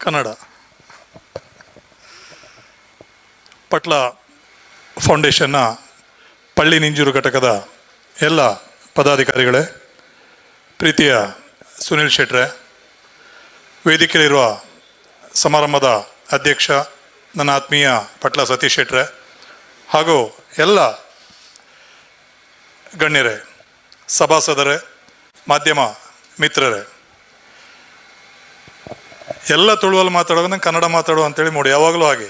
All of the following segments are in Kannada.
ಕನ್ನಡ ಪಟ್ಲ ಫೌಂಡೇಶನ್ನ ಪಳ್ಳಿ ನಿಂಜೂರು ಘಟಕದ ಎಲ್ಲ ಪದಾಧಿಕಾರಿಗಳೇ, ಪ್ರೀತಿಯ ಸುನಿಲ್ ಶೆಟ್ರೆ, ವೇದಿಕೆಯಲ್ಲಿರುವ ಸಮಾರಂಭದ ಅಧ್ಯಕ್ಷ ನನ್ನ ಆತ್ಮೀಯ ಪಟ್ಲ ಸತೀಶ್ ಶೆಟ್ರೆ ಹಾಗೂ ಎಲ್ಲ ಗಣ್ಯರೇ, ಸಭಾಸದರೇ, ಮಾಧ್ಯಮ ಮಿತ್ರರೇ, ಎಲ್ಲ ತುಳುವಲ್ಲಿ ಮಾತಾಡೋದನ್ನ ಕನ್ನಡ ಮಾತಾಡೋ ಅಂತೇಳಿ ನೋಡಿ. ಯಾವಾಗಲೂ ಹಾಗೆ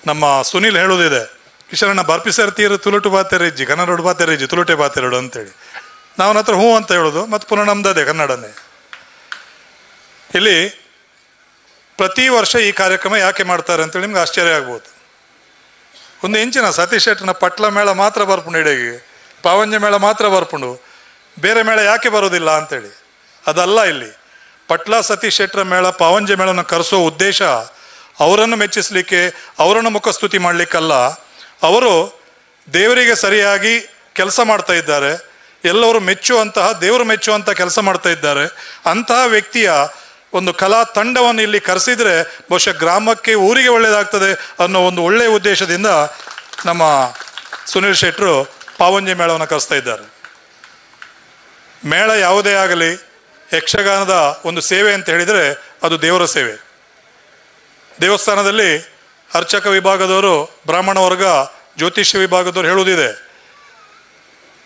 ನಮ್ಮ ಸುನಿಲ್ ಹೇಳೋದಿದೆ, ಕಿಶರಣ್ಣ ಬರ್ಪಿಸರ್ತೀರು ತುಳುಟು ಬಾತೇರ ಇಜ್ಜಿ, ಕನ್ನಡ ಬಾತೇರ ಇಜ್ಜಿ, ತುಳುಟೆ ಬಾತೇರಡು ಅಂತೇಳಿ. ನಾವು ಹತ್ರ ಹ್ಞೂ ಅಂತ ಹೇಳೋದು, ಮತ್ತು ಪುನಃ ನಮ್ದದೇ ಕನ್ನಡನೇ. ಇಲ್ಲಿ ಪ್ರತಿ ವರ್ಷ ಈ ಕಾರ್ಯಕ್ರಮ ಯಾಕೆ ಮಾಡ್ತಾರೆ ಅಂತೇಳಿ ನಿಮ್ಗೆ ಆಶ್ಚರ್ಯ ಆಗ್ಬೋದು. ಒಂದು ಇಂಚಿನ ಸತೀಶ್ ಶೆಟ್ಟರ್ನ ಪಟ್ಲ ಮೇಳ ಮಾತ್ರ ಬರ್ಪುಂಡು, ಇಡೆಗೆ ಪಾವಂಜ ಮೇಳ ಮಾತ್ರ ಬರ್ಪುಂಡು, ಬೇರೆ ಮೇಳ ಯಾಕೆ ಬರೋದಿಲ್ಲ ಅಂತೇಳಿ. ಅದಲ್ಲ, ಇಲ್ಲಿ ಪಟ್ಲ ಸತೀಶ್ ಶೆಟ್ಟರ ಮೇಳ, ಪಾವಂಜೆ ಮೇಳವನ್ನು ಕರೆಸೋ ಉದ್ದೇಶ ಅವರನ್ನು ಮೆಚ್ಚಿಸಲಿಕ್ಕೆ, ಅವರನ್ನು ಮುಖಸ್ತುತಿ ಮಾಡಲಿಕ್ಕಲ್ಲ. ಅವರು ದೇವರಿಗೆ ಸರಿಯಾಗಿ ಕೆಲಸ ಮಾಡ್ತಾ ಇದ್ದಾರೆ, ಎಲ್ಲರೂ ಮೆಚ್ಚುವಂತಹ, ದೇವರು ಮೆಚ್ಚುವಂಥ ಕೆಲಸ ಮಾಡ್ತಾ ಇದ್ದಾರೆ. ಅಂತಹ ವ್ಯಕ್ತಿಯ ಒಂದು ಕಲಾ ತಂಡವನ್ನು ಇಲ್ಲಿ ಕರೆಸಿದರೆ ಬಹುಶಃ ಗ್ರಾಮಕ್ಕೆ, ಊರಿಗೆ ಒಳ್ಳೆಯದಾಗ್ತದೆ ಅನ್ನೋ ಒಂದು ಒಳ್ಳೆಯ ಉದ್ದೇಶದಿಂದ ನಮ್ಮ ಸುನಿಲ್ ಶೆಟ್ಟರು ಪಾವಂಜೆ ಮೇಳವನ್ನು ಕರೆಸ್ತಾ ಇದ್ದಾರೆ. ಮೇಳ ಯಾವುದೇ ಆಗಲಿ, ಯಕ್ಷಗಾನದ ಒಂದು ಸೇವೆ ಅಂತ ಹೇಳಿದರೆ ಅದು ದೇವರ ಸೇವೆ. ದೇವಸ್ಥಾನದಲ್ಲಿ ಅರ್ಚಕ ವಿಭಾಗದವರು, ಬ್ರಾಹ್ಮಣ ವರ್ಗ, ಜ್ಯೋತಿಷ್ಯ ವಿಭಾಗದವರು ಹೇಳುವುದಿದೆ,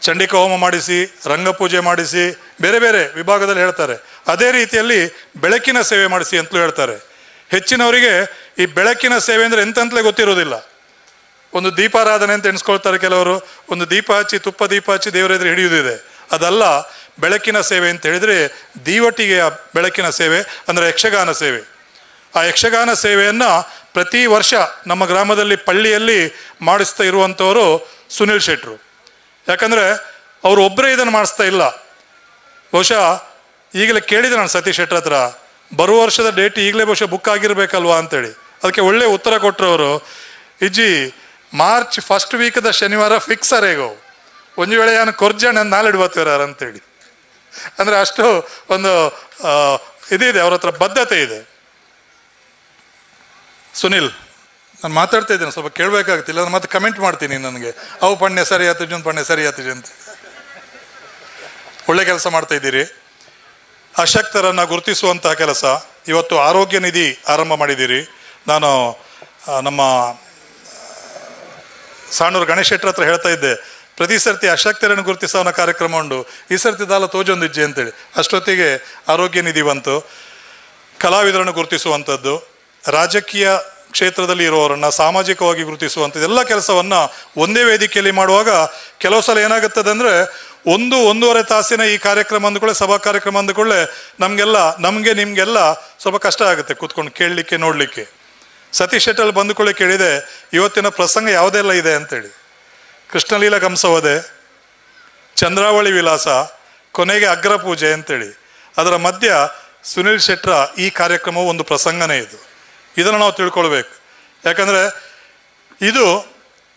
ಚಂಡಿಕಾ ಹೋಮ ಮಾಡಿಸಿ, ರಂಗಪೂಜೆ ಮಾಡಿಸಿ, ಬೇರೆ ಬೇರೆ ವಿಭಾಗದಲ್ಲಿ ಹೇಳ್ತಾರೆ. ಅದೇ ರೀತಿಯಲ್ಲಿ ಬೆಳಕಿನ ಸೇವೆ ಮಾಡಿಸಿ ಅಂತಲೂ ಹೇಳ್ತಾರೆ. ಹೆಚ್ಚಿನವರಿಗೆ ಈ ಬೆಳಕಿನ ಸೇವೆ ಅಂದರೆ ಎಂತಂತಲೇ ಗೊತ್ತಿರೋದಿಲ್ಲ. ಒಂದು ದೀಪಾರಾಧನೆ ಅಂತ ಎಣಿಸ್ಕೊಳ್ತಾರೆ ಕೆಲವರು, ಒಂದು ದೀಪ ಹಚ್ಚಿ, ತುಪ್ಪ ದೀಪ ಹಚ್ಚಿ ದೇವರ ಎದುರು ಹಿಡಿಯುವುದಿದೆ. ಅದಲ್ಲ, ಬೆಳಕಿನ ಸೇವೆ ಅಂತ ಹೇಳಿದರೆ ದೀವಟಿಗೆಯ ಬೆಳಕಿನ ಸೇವೆ, ಅಂದರೆ ಯಕ್ಷಗಾನ ಸೇವೆ. ಆ ಯಕ್ಷಗಾನ ಸೇವೆಯನ್ನು ಪ್ರತಿ ವರ್ಷ ನಮ್ಮ ಗ್ರಾಮದಲ್ಲಿ ಪಳ್ಳಿಯಲ್ಲಿ ಮಾಡಿಸ್ತಾ ಇರುವಂಥವರು ಸುನಿಲ್ ಶೆಟ್ಟರು. ಯಾಕಂದರೆ ಅವರು ಒಬ್ಬರೇ ಇದನ್ನು ಮಾಡಿಸ್ತಾ ಇಲ್ಲ. ಬಹುಶಃ ಈಗಲೇ ಕೇಳಿದೆ ನಾನು ಸತೀಶ್ ಶೆಟ್ಟರ್ ಹತ್ರ, ಬರುವ ವರ್ಷದ ಡೇಟ್ ಈಗಲೇ ಬಹುಶಃ ಬುಕ್ ಆಗಿರಬೇಕಲ್ವಾ ಅಂತೇಳಿ. ಅದಕ್ಕೆ ಒಳ್ಳೆ ಉತ್ತರ ಕೊಟ್ಟರು ಅವರು. ಇಜ್ಜಿ ಮಾರ್ಚ್ ಫಸ್ಟ್ ವೀಕದ ಶನಿವಾರ ಫಿಕ್ಸ್ ಅರೇಗೋ, ಒಂದು ವೇಳೆ ನಾನು ಕೊರ್ಜಣ್ಣ ನಾಳೆಡು ಬರ್ತೇವ್ಯಾರ ಅಂತೇಳಿ. ಅಂದರೆ ಅಷ್ಟು ಒಂದು ಇದಿದೆ, ಅವ್ರ ಹತ್ರ ಬದ್ಧತೆ ಇದೆ. ಸುನಿಲ್, ನಾನು ಮಾತಾಡ್ತಾ ಇದ್ದೇನೆ, ಸ್ವಲ್ಪ ಕೇಳಬೇಕಾಗ್ತಿಲ್ಲ, ನಾನು ಮತ್ತೆ ಕಮೆಂಟ್ ಮಾಡ್ತೀನಿ ನನಗೆ, ಅವು ಪಣ್ಯ ಸರಿ ಆಯ್ತು, ಜೂನ್ ಪಣ್ಯ ಸರಿ ಆಯ್ತು ಅಂತ. ಒಳ್ಳೆ ಕೆಲಸ ಮಾಡ್ತಾ ಇದ್ದೀರಿ. ಅಶಕ್ತರನ್ನು ಗುರುತಿಸುವಂತಹ ಕೆಲಸ. ಇವತ್ತು ಆರೋಗ್ಯ ನಿಧಿ ಆರಂಭ ಮಾಡಿದ್ದೀರಿ. ನಾನು ನಮ್ಮ ಸಾಣೂರು ಗಣೇಶ್ ಶೆಟ್ಟರ್ ಹತ್ರ ಹೇಳ್ತಾ ಇದ್ದೆ, ಪ್ರತಿ ಸರ್ತಿ ಅಶಕ್ತರನ್ನು ಗುರುತಿಸೋನ ಕಾರ್ಯಕ್ರಮ ಉಂಡು, ಈ ಸರ್ತಿ ದಾಲ ತೋಜೊಂದಿಜ್ಜಿ ಅಂತೇಳಿ. ಅಷ್ಟೊತ್ತಿಗೆ ಆರೋಗ್ಯ ನಿಧಿ ಬಂತು. ಕಲಾವಿದರನ್ನು ಗುರುತಿಸುವಂಥದ್ದು, ರಾಜಕೀಯ ಕ್ಷೇತ್ರದಲ್ಲಿ ಇರುವವರನ್ನು ಸಾಮಾಜಿಕವಾಗಿ ಗುರುತಿಸುವಂಥದ್ದು, ಎಲ್ಲ ಕೆಲಸವನ್ನು ಒಂದೇ ವೇದಿಕೆಯಲ್ಲಿ ಮಾಡುವಾಗ ಕೆಲವು ಸಲ ಏನಾಗುತ್ತದೆ ಅಂದರೆ, ಒಂದೂವರೆ ತಾಸಿನ ಈ ಕಾರ್ಯಕ್ರಮ ಅಂದ್ಕೊಳ್ಳೆ, ಸಭಾ ಕಾರ್ಯಕ್ರಮ ಅಂದ್ಕೊಳ್ಳೆ, ನಮಗೆ ನಿಮಗೆಲ್ಲ ಸ್ವಲ್ಪ ಕಷ್ಟ ಆಗುತ್ತೆ ಕೂತ್ಕೊಂಡು ಕೇಳಲಿಕ್ಕೆ, ನೋಡಲಿಕ್ಕೆ. ಸತೀಶ್ ಶೆಟ್ಟರ್ ಬಂದುಕೊಳ್ಳೆ ಕೇಳಿದೆ, ಇವತ್ತಿನ ಪ್ರಸಂಗ ಯಾವುದೆಲ್ಲ ಇದೆ ಅಂತೇಳಿ. ಕೃಷ್ಣಲೀಲಾ ಕಂಸವಧೆ, ಚಂದ್ರಾವಳಿ ವಿಲಾಸ, ಕೊನೆಗೆ ಅಗ್ರಪೂಜೆ ಅಂತೇಳಿ. ಅದರ ಮಧ್ಯ ಸುನಿಲ್ ಶೆಟ್ಟರ ಈ ಕಾರ್ಯಕ್ರಮವು ಒಂದು ಪ್ರಸಂಗನೇ. ಇದನ್ನು ನಾವು ತಿಳ್ಕೊಳ್ಬೇಕು. ಯಾಕಂದರೆ ಇದು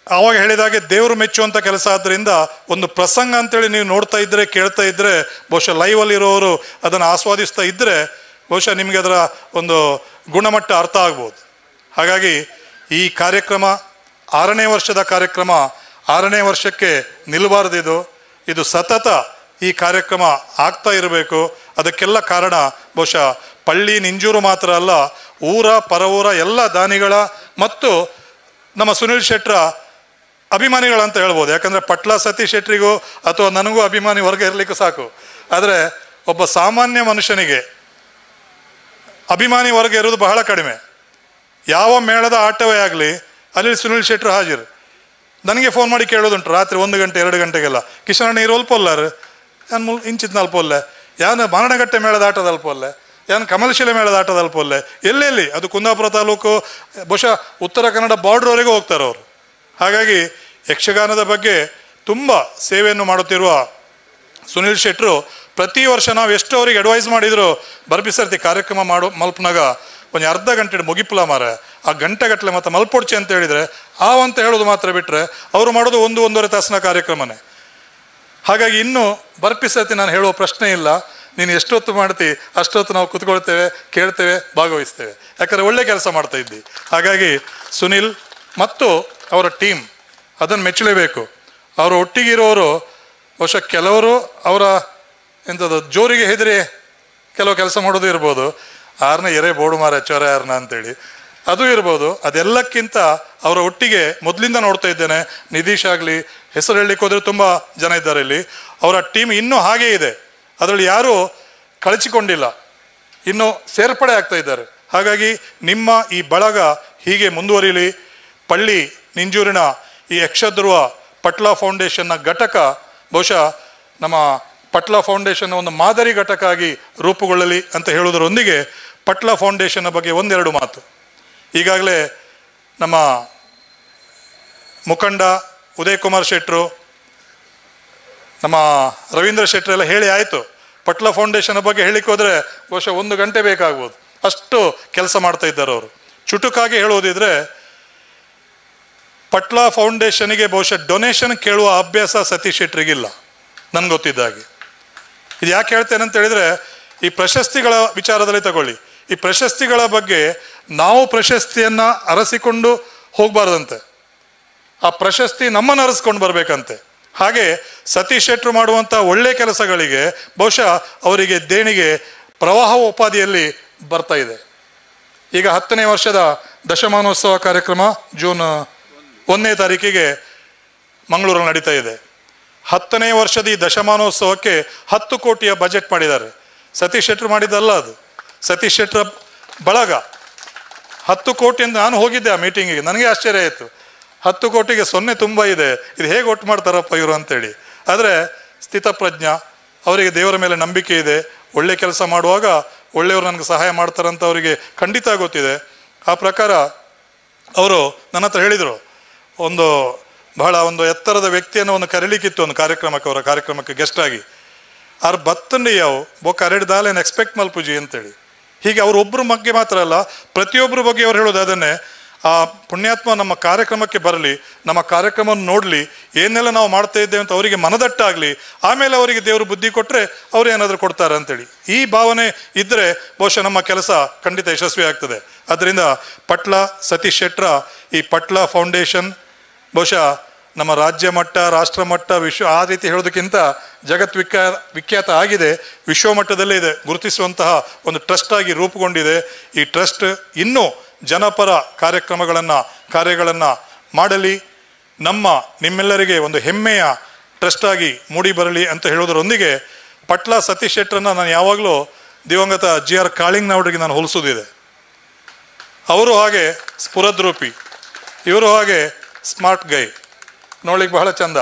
ಆವಾಗ ಹೇಳಿದಾಗೆ ದೇವರು ಮೆಚ್ಚುವಂಥ ಕೆಲಸ. ಆದ್ದರಿಂದ ಒಂದು ಪ್ರಸಂಗ ಅಂತೇಳಿ ನೀವು ನೋಡ್ತಾ ಇದ್ದರೆ, ಕೇಳ್ತಾ ಇದ್ದರೆ, ಬಹುಶಃ ಲೈವಲ್ಲಿರೋರು ಅದನ್ನು ಆಸ್ವಾದಿಸ್ತಾ ಇದ್ದರೆ ಬಹುಶಃ ನಿಮಗೆ ಅದರ ಒಂದು ಗುಣಮಟ್ಟ ಅರ್ಥ ಆಗ್ಬೋದು. ಹಾಗಾಗಿ ಈ ಕಾರ್ಯಕ್ರಮ 6ನೇ ವರ್ಷದ ಕಾರ್ಯಕ್ರಮ, 6ನೇ ವರ್ಷಕ್ಕೆ ನಿಲ್ಲಬಾರ್ದಿದು. ಇದು ಸತತ ಈ ಕಾರ್ಯಕ್ರಮ ಆಗ್ತಾ ಇರಬೇಕು. ಅದಕ್ಕೆಲ್ಲ ಕಾರಣ ಬಹುಶಃ ಪಳ್ಳಿ ನಿಂಜೂರು ಮಾತ್ರ ಅಲ್ಲ, ಊರ ಪರವೂರ ಎಲ್ಲ ದಾನಿಗಳ ಮತ್ತು ನಮ್ಮ ಸುನಿಲ್ ಶೆಟ್ಟರ ಅಭಿಮಾನಿಗಳಂತ ಹೇಳ್ಬೋದು. ಯಾಕಂದರೆ ಪಟ್ಲ ಸತೀಶ್ ಶೆಟ್ಟರಿಗೂ ಅಥವಾ ನನಗೂ ಅಭಿಮಾನಿ ವರ್ಗ ಇರಲಿಕ್ಕೂ ಸಾಕು. ಆದರೆ ಒಬ್ಬ ಸಾಮಾನ್ಯ ಮನುಷ್ಯನಿಗೆ ಅಭಿಮಾನಿ ವರ್ಗ ಇರೋದು ಬಹಳ ಕಡಿಮೆ. ಯಾವ ಮೇಳದ ಆಟವೇ ಆಗಲಿ, ಅಲ್ಲಿ ಸುನಿಲ್ ಶೆಟ್ಟರು ಹಾಜಿರು. ನನಗೆ ಫೋನ್ ಮಾಡಿ ಕೇಳೋದುಂಟು ರಾತ್ರಿ 1 ಗಂಟೆ 2 ಗಂಟೆಗೆಲ್ಲ, ಕಿಶರಣ್ಣ ಇರೋಲ್ ಪೊಲ್ಲಾರು ಯಾನು ಇಂಚಿತ್ನಲ್ಲಿ ಪೊಲ್ಲೆ, ಯಾನು ಮಾರಣಗಟ್ಟೆ ಮೇಳದ ಆಟದಲ್ಲಿ ಪೊಲ್ಲೆ, ಯಾನು ಕಮಲಶಿಲೆ ಮೇಳದ ಆಟದಲ್ಲಿ ಪೊಲ್ಲೆ, ಎಲ್ಲೆಲ್ಲಿ ಅದು ಕುಂದಾಪುರ ತಾಲೂಕು, ಬಹುಶಃ ಉತ್ತರ ಕನ್ನಡ ಬಾರ್ಡ್ರ್ವರೆಗೂ ಹೋಗ್ತಾರೆ ಅವರು. ಹಾಗಾಗಿ ಯಕ್ಷಗಾನದ ಬಗ್ಗೆ ತುಂಬ ಸೇವೆಯನ್ನು ಮಾಡುತ್ತಿರುವ ಸುನಿಲ್ ಶೆಟ್ಟರು ಪ್ರತಿ ವರ್ಷ ನಾವು ಎಷ್ಟು ಅವ್ರಿಗೆ ಅಡ್ವೈಸ್ ಮಾಡಿದ್ರು, ಬರ್ಬಿಸರ್ತಿ ಕಾರ್ಯಕ್ರಮ ಮಲ್ಪನಾಗ ಒಂದು ಅರ್ಧ ಗಂಟೆ ಮುಗಿಪ್ಲ ಮಾರ, ಆ ಗಂಟೆಗಟ್ಟಲೆ ಮತ್ತು ಮಲ್ಪೊಡ್ಚೆ ಅಂತ ಹೇಳಿದರೆ ಅಂತ ಹೇಳೋದು ಮಾತ್ರ ಬಿಟ್ಟರೆ ಅವರು ಮಾಡೋದು 1-1.5 ತಾಸಿನ ಕಾರ್ಯಕ್ರಮನೇ. ಹಾಗಾಗಿ ಇನ್ನೂ ಬರ್ಪಿಸತಿ ನಾನು ಹೇಳುವ ಪ್ರಶ್ನೆ ಇಲ್ಲ. ನೀನು ಎಷ್ಟೊತ್ತು ಮಾಡ್ತಿ ಅಷ್ಟೊತ್ತು ನಾವು ಕೂತ್ಕೊಳ್ತೇವೆ, ಕೇಳ್ತೇವೆ, ಭಾಗವಹಿಸ್ತೇವೆ. ಯಾಕಂದರೆ ಒಳ್ಳೆ ಕೆಲಸ ಮಾಡ್ತಾ ಇದ್ದಿ. ಹಾಗಾಗಿ ಸುನಿಲ್ ಮತ್ತು ಅವರ ಟೀಮ್ ಅದನ್ನು ಮೆಚ್ಚಲೇಬೇಕು. ಅವರು ಒಟ್ಟಿಗಿರೋರು ಬಹುಶಃ ಕೆಲವರು ಅವರ ಎಂಥದ್ದು ಜೋರಿಗೆ ಹೆದರಿ ಕೆಲವು ಕೆಲಸ ಮಾಡೋದು ಇರ್ಬೋದು. ಆರ್ನ ಎರೆ ಬೋಡು ಮಾರ ಚೊರ ಯಾರನ್ನ ಅಂತೇಳಿ ಅದು ಇರ್ಬೋದು. ಅದೆಲ್ಲಕ್ಕಿಂತ ಅವರ ಒಟ್ಟಿಗೆ ಮೊದಲಿಂದ ನೋಡ್ತಾ ಇದ್ದೇನೆ. ನಿಧೀಶ್ ಆಗಲಿ, ಹೆಸರು ಹೇಳಲಿಕ್ಕೆ ಹೋದರೆ ತುಂಬ ಜನ ಇದ್ದಾರೆ ಇಲ್ಲಿ. ಅವರ ಟೀಮ್ ಇನ್ನೂ ಹಾಗೇ ಇದೆ, ಅದರಲ್ಲಿ ಯಾರೂ ಕಳಚಿಕೊಂಡಿಲ್ಲ, ಇನ್ನೂ ಸೇರ್ಪಡೆ ಆಗ್ತಾ ಇದ್ದಾರೆ. ಹಾಗಾಗಿ ನಿಮ್ಮ ಈ ಬಳಗ ಹೀಗೆ ಮುಂದುವರಿಲಿ. ಪಳ್ಳಿ ನಿಂಜೂರಿನ ಈ ಯಕ್ಷಧ್ರುವ ಪಟ್ಲ ಫೌಂಡೇಶನ್ನ ಘಟಕ ಬಹುಶಃ ನಮ್ಮ ಪಟ್ಲ ಫೌಂಡೇಶನ್ ಒಂದು ಮಾದರಿ ಘಟಕ ಆಗಿ ರೂಪುಗೊಳ್ಳಲಿ ಅಂತ ಹೇಳುವುದರೊಂದಿಗೆ ಪಟ್ಲ ಫೌಂಡೇಶನ್ನ ಬಗ್ಗೆ ಒಂದೆರಡು ಮಾತು. ಈಗಾಗಲೇ ನಮ್ಮ ಮುಖಂಡ ಉದಯ್ ಕುಮಾರ್ ಶೆಟ್ಟರು, ನಮ್ಮ ರವೀಂದ್ರ ಶೆಟ್ಟರು ಎಲ್ಲ ಹೇಳಿ ಆಯಿತು. ಪಟ್ಲ ಫೌಂಡೇಶನ್ ಬಗ್ಗೆ ಹೇಳಿಕ್ಕೆ ಹೋದರೆ ಬಹುಶಃ 1 ಗಂಟೆ ಬೇಕಾಗ್ಬೋದು, ಅಷ್ಟು ಕೆಲಸ ಮಾಡ್ತಾ ಇದ್ದಾರೆ ಅವರು. ಚುಟುಕಾಗಿ ಹೇಳುವುದಿದ್ರೆ ಪಟ್ಲ ಫೌಂಡೇಶನ್ಗೆ ಬಹುಶಃ ಡೊನೇಷನ್ ಕೇಳುವ ಅಭ್ಯಾಸ ಸತೀಶ್ ಶೆಟ್ಟರಿಗಿಲ್ಲ ನನಗೆ ಗೊತ್ತಿದ್ದಾಗೆ. ಇದು ಯಾಕೆ ಹೇಳ್ತೇನೆ ಅಂತ ಹೇಳಿದರೆ, ಈ ಪ್ರಶಸ್ತಿಗಳ ವಿಚಾರದಲ್ಲಿ ತಗೊಳ್ಳಿ. ಈ ಪ್ರಶಸ್ತಿಗಳ ಬಗ್ಗೆ ನಾವು ಪ್ರಶಸ್ತಿಯನ್ನು ಅರಸಿಕೊಂಡು ಹೋಗಬಾರ್ದಂತೆ, ಆ ಪ್ರಶಸ್ತಿ ನಮ್ಮನ್ನು ಅರಸ್ಕೊಂಡು ಬರಬೇಕಂತೆ. ಹಾಗೆ ಸತೀಶ್ ಶೆಟ್ಟರು ಮಾಡುವಂಥ ಒಳ್ಳೆಯ ಕೆಲಸಗಳಿಗೆ ಬಹುಶಃ ಅವರಿಗೆ ದೇಣಿಗೆ ಪ್ರವಾಹ ಉಪಾಧಿಯಲ್ಲಿ ಬರ್ತಾ ಇದೆ. ಈಗ 10ನೇ ವರ್ಷದ ದಶಮಾನೋತ್ಸವ ಕಾರ್ಯಕ್ರಮ ಜೂನ್ 1ನೇ ತಾರೀಕಿಗೆ ಮಂಗಳೂರಲ್ಲಿ ನಡೀತಾ ಇದೆ. 10ನೇ ವರ್ಷದ ಈ ದಶಮಾನೋತ್ಸವಕ್ಕೆ 10 ಕೋಟಿಯ ಬಜೆಟ್ ಮಾಡಿದ್ದಾರೆ. ಸತೀಶ್ ಶೆಟ್ಟರು ಮಾಡಿದ್ದಲ್ಲ ಅದು, ಸತೀಶ್ ಶೆಟ್ಟರ ಬಳಗ 10 ಕೋಟಿ ಅಂತ. ನಾನು ಹೋಗಿದ್ದೆ ಆ ಮೀಟಿಂಗಿಗೆ, ನನಗೆ ಆಶ್ಚರ್ಯ ಆಯಿತು. 10 ಕೋಟಿಗೆ 0 ತುಂಬ ಇದೆ, ಇದು ಹೇಗೆ ಒಟ್ಟು ಮಾಡ್ತಾರಪ್ಪ ಇವರು ಅಂತೇಳಿ. ಆದರೆ ಸ್ಥಿತಪ್ರಜ್ಞ, ಅವರಿಗೆ ದೇವರ ಮೇಲೆ ನಂಬಿಕೆ ಇದೆ. ಒಳ್ಳೆ ಕೆಲಸ ಮಾಡುವಾಗ ಒಳ್ಳೆಯವರು ನನಗೆ ಸಹಾಯ ಮಾಡ್ತಾರಂತ ಅವರಿಗೆ ಖಂಡಿತ ಗೊತ್ತಿದೆ. ಆ ಪ್ರಕಾರ ಅವರು ನನ್ನ ಹತ್ರ ಹೇಳಿದರು, ಬಹಳ ಎತ್ತರದ ವ್ಯಕ್ತಿಯನ್ನು ಕರೀಲಿಕ್ಕಿತ್ತು ಒಂದು ಕಾರ್ಯಕ್ರಮಕ್ಕೆ, ಅವರ ಕಾರ್ಯಕ್ರಮಕ್ಕೆ ಗೆಸ್ಟ್ ಆಗಿ. ಅವ್ರು ಬತ್ತಂಡಿ ಯಾವು ಬೊಕ್ಕ 2 ದಾಲೇನು ಎಕ್ಸ್ಪೆಕ್ಟ್ ಮಲ್ಪುಜಿ ಅಂತೇಳಿ. ಹೀಗೆ ಅವರೊಬ್ಬರ ಬಗ್ಗೆ ಮಾತ್ರ ಅಲ್ಲ, ಪ್ರತಿಯೊಬ್ಬರ ಬಗ್ಗೆ ಅವ್ರು ಹೇಳೋದು ಅದನ್ನೇ. ಆ ಪುಣ್ಯಾತ್ಮ ನಮ್ಮ ಕಾರ್ಯಕ್ರಮಕ್ಕೆ ಬರಲಿ, ನಮ್ಮ ಕಾರ್ಯಕ್ರಮವನ್ನು ನೋಡಲಿ, ಏನೆಲ್ಲ ನಾವು ಮಾಡ್ತಾ ಇದ್ದೇವೆ ಅಂತ ಅವರಿಗೆ ಮನದಟ್ಟಾಗಲಿ, ಆಮೇಲೆ ಅವರಿಗೆ ದೇವರು ಬುದ್ಧಿ ಕೊಟ್ಟರೆ ಅವ್ರು ಏನಾದರೂ ಕೊಡ್ತಾರೆ ಅಂತೇಳಿ. ಈ ಭಾವನೆ ಇದ್ದರೆ ಬಹುಶಃ ನಮ್ಮ ಕೆಲಸ ಖಂಡಿತ ಯಶಸ್ವಿ ಆಗ್ತದೆ. ಅದರಿಂದ ಪಟ್ಲ ಸತೀಶ್ ಶೆಟ್ಟರ ಈ ಪಟ್ಲ ಫೌಂಡೇಶನ್ ಬಹುಶಃ ನಮ್ಮ ರಾಜ್ಯ ಮಟ್ಟ, ರಾಷ್ಟ್ರ ಮಟ್ಟ, ಆ ರೀತಿ ಹೇಳೋದಕ್ಕಿಂತ ವಿಖ್ಯಾತ ಆಗಿದೆ, ವಿಶ್ವಮಟ್ಟದಲ್ಲೇ ಇದೆ, ಗುರುತಿಸುವಂತಹ ಒಂದು ಟ್ರಸ್ಟ್ ಆಗಿ ರೂಪುಗೊಂಡಿದೆ. ಈ ಟ್ರಸ್ಟ್ ಇನ್ನೂ ಜನಪರ ಕಾರ್ಯಗಳನ್ನು ಮಾಡಲಿ, ನಿಮ್ಮೆಲ್ಲರಿಗೆ ಒಂದು ಹೆಮ್ಮೆಯ ಟ್ರಸ್ಟ್ ಆಗಿ ಮೂಡಿ ಬರಲಿ ಅಂತ ಹೇಳೋದರೊಂದಿಗೆ ಪಟ್ಲ ಸತೀಶ್ ಶೆಟ್ಟರನ್ನು ನಾನು ಯಾವಾಗಲೂ ದಿವಂಗತ GR ಕಾಳಿಂಗ್ನವರಿಗೆ ನಾನು ಹೋಲಿಸೋದಿದೆ. ಅವರು ಹಾಗೆ ಸ್ಫುರದ್ರೂಪಿ, ಇವರು ಹಾಗೆ ಸ್ಮಾರ್ಟ್ ಗೈ, ನೋಡ್ಲಿಕ್ಕೆ ಬಹಳ ಚಂದ.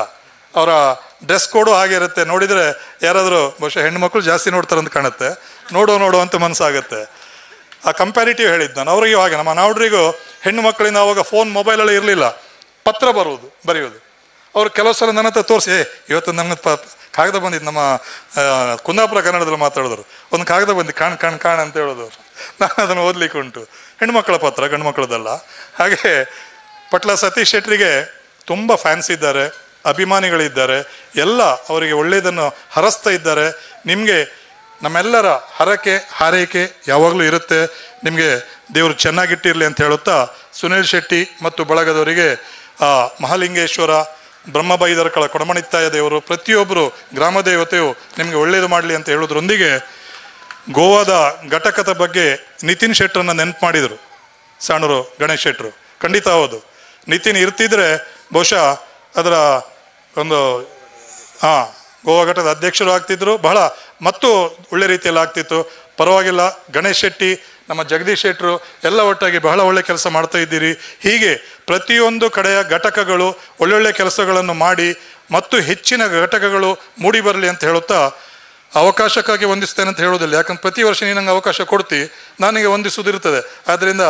ಅವರ ಡ್ರೆಸ್ ಕೋಡು ಹಾಗೆ ಇರುತ್ತೆ, ನೋಡಿದರೆ ಯಾರಾದರೂ ಬಹುಶಃ ಹೆಣ್ಣುಮಕ್ಕಳು ಜಾಸ್ತಿ ನೋಡ್ತಾರೆ ಅಂತ ಕಾಣುತ್ತೆ, ನೋಡೋ ಅಂತ ಮನಸ್ಸಾಗುತ್ತೆ. ಆ ಕಂಪ್ಯಾರಿಟಿವ್ ಹೇಳಿದ್ದು ನಾನು ಅವರಿಗೂ ಹಾಗೆ. ನಮ್ಮ ನಾವ್ರಿಗೂ ಹೆಣ್ಣು ಮಕ್ಕಳಿಂದ ಅವಾಗ ಫೋನ್ ಮೊಬೈಲೆಲ್ಲ ಇರಲಿಲ್ಲ, ಪತ್ರ ಬರೆಯೋದು. ಅವ್ರು ಕೆಲವು ಸಲ ನನ್ನ ಹತ್ರ ತೋರಿಸಿ, ಇವತ್ತು ನನ್ನ ಕಾಗದ ಬಂದಿದ್ದು, ನಮ್ಮ ಕುಂದಾಪುರ ಕನ್ನಡದಲ್ಲಿ ಮಾತಾಡಿದ್ರು, ಒಂದು ಕಾಗದ ಬಂದಿದ್ದು ಕಾಣ್ ಅಂತ ಹೇಳೋದು. ನಾನು ಅದನ್ನು ಓದಲಿಕ್ಕೆ ಉಂಟು. ಹೆಣ್ಮಕ್ಳ ಪತ್ರ, ಗಂಡು ಮಕ್ಕಳದಲ್ಲ. ಹಾಗೆ ಪಟ್ಲ ಸತೀಶ್ ಶೆಟ್ಟರಿಗೆ ತುಂಬ ಫ್ಯಾನ್ಸ್ ಇದ್ದಾರೆ, ಅಭಿಮಾನಿಗಳಿದ್ದಾರೆ, ಎಲ್ಲ ಅವರಿಗೆ ಒಳ್ಳೆಯದನ್ನು ಹರಸ್ತಾ ಇದ್ದಾರೆ. ನಿಮಗೆ ನಮ್ಮೆಲ್ಲರ ಹಾರೈಕೆ ಯಾವಾಗಲೂ ಇರುತ್ತೆ. ನಿಮಗೆ ದೇವರು ಚೆನ್ನಾಗಿಟ್ಟಿರಲಿ ಅಂತ ಹೇಳುತ್ತಾ ಸುನಿಲ್ ಶೆಟ್ಟಿ ಮತ್ತು ಬಳಗದವರಿಗೆ ಆ ಮಹಾಲಿಂಗೇಶ್ವರ, ಬ್ರಹ್ಮಬೈದರ್ಕಳ ಕೊಡಮಣಿತ್ತಾಯ ದೇವರು, ಪ್ರತಿಯೊಬ್ಬರು ಗ್ರಾಮ ದೇವತೆಯು ನಿಮಗೆ ಒಳ್ಳೆಯದು ಮಾಡಲಿ ಅಂತ ಹೇಳೋದ್ರೊಂದಿಗೆ ಗೋವಾದ ಘಟಕದ ಬಗ್ಗೆ ನಿತಿನ್ ಶೆಟ್ಟರನ್ನ ನೆನಪು ಮಾಡಿದರು ಸಾಣೂರು ಗಣೇಶ್ ಶೆಟ್ಟರು. ಖಂಡಿತ ಹೌದು, ನಿತಿನ್ ಇರ್ತಿದ್ರೆ ಬಹುಶಃ ಅದರ ಒಂದು ಗೋವಾ ಘಟಕದ ಅಧ್ಯಕ್ಷರು ಆಗ್ತಿದ್ರು, ಬಹಳ ಮತ್ತು ಒಳ್ಳೆ ರೀತಿಯಲ್ಲಿ ಆಗ್ತಿತ್ತು. ಪರವಾಗಿಲ್ಲ, ಗಣೇಶ್ ಶೆಟ್ಟಿ, ನಮ್ಮ ಜಗದೀಶ್ ಶೆಟ್ಟರು ಎಲ್ಲ ಒಟ್ಟಾಗಿ ಬಹಳ ಒಳ್ಳೆ ಕೆಲಸ ಮಾಡ್ತಾ ಇದ್ದೀರಿ. ಹೀಗೆ ಪ್ರತಿಯೊಂದು ಕಡೆಯ ಘಟಕಗಳು ಒಳ್ಳೊಳ್ಳೆ ಕೆಲಸಗಳನ್ನು ಮಾಡಿ ಮತ್ತು ಹೆಚ್ಚಿನ ಘಟಕಗಳು ಮೂಡಿ ಬರಲಿ ಅಂತ ಹೇಳುತ್ತಾ ಅವಕಾಶಕ್ಕಾಗಿ ವಂದಿಸ್ತೇನೆ ಅಂತ ಹೇಳೋದಿಲ್ಲ. ಯಾಕಂದ್ರೆ ಪ್ರತಿ ವರ್ಷ ನೀನು ನಂಗೆ ಅವಕಾಶ ಕೊಡ್ತಿ, ನನಗೆ ವಂದಿಸುವುದಿರ್ತದೆ. ಆದ್ದರಿಂದ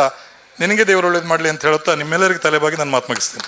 ನಿನಗೆ ದೇವರು ಒಳ್ಳೇದು ಮಾಡಲಿ ಅಂತ ಹೇಳುತ್ತಾ ನಿಮ್ಮೆಲ್ಲರಿಗೆ ತಲೆಬಾಗಿ ನಾನು ಮಾತು ಮುಗಿಸ್ತೇನೆ.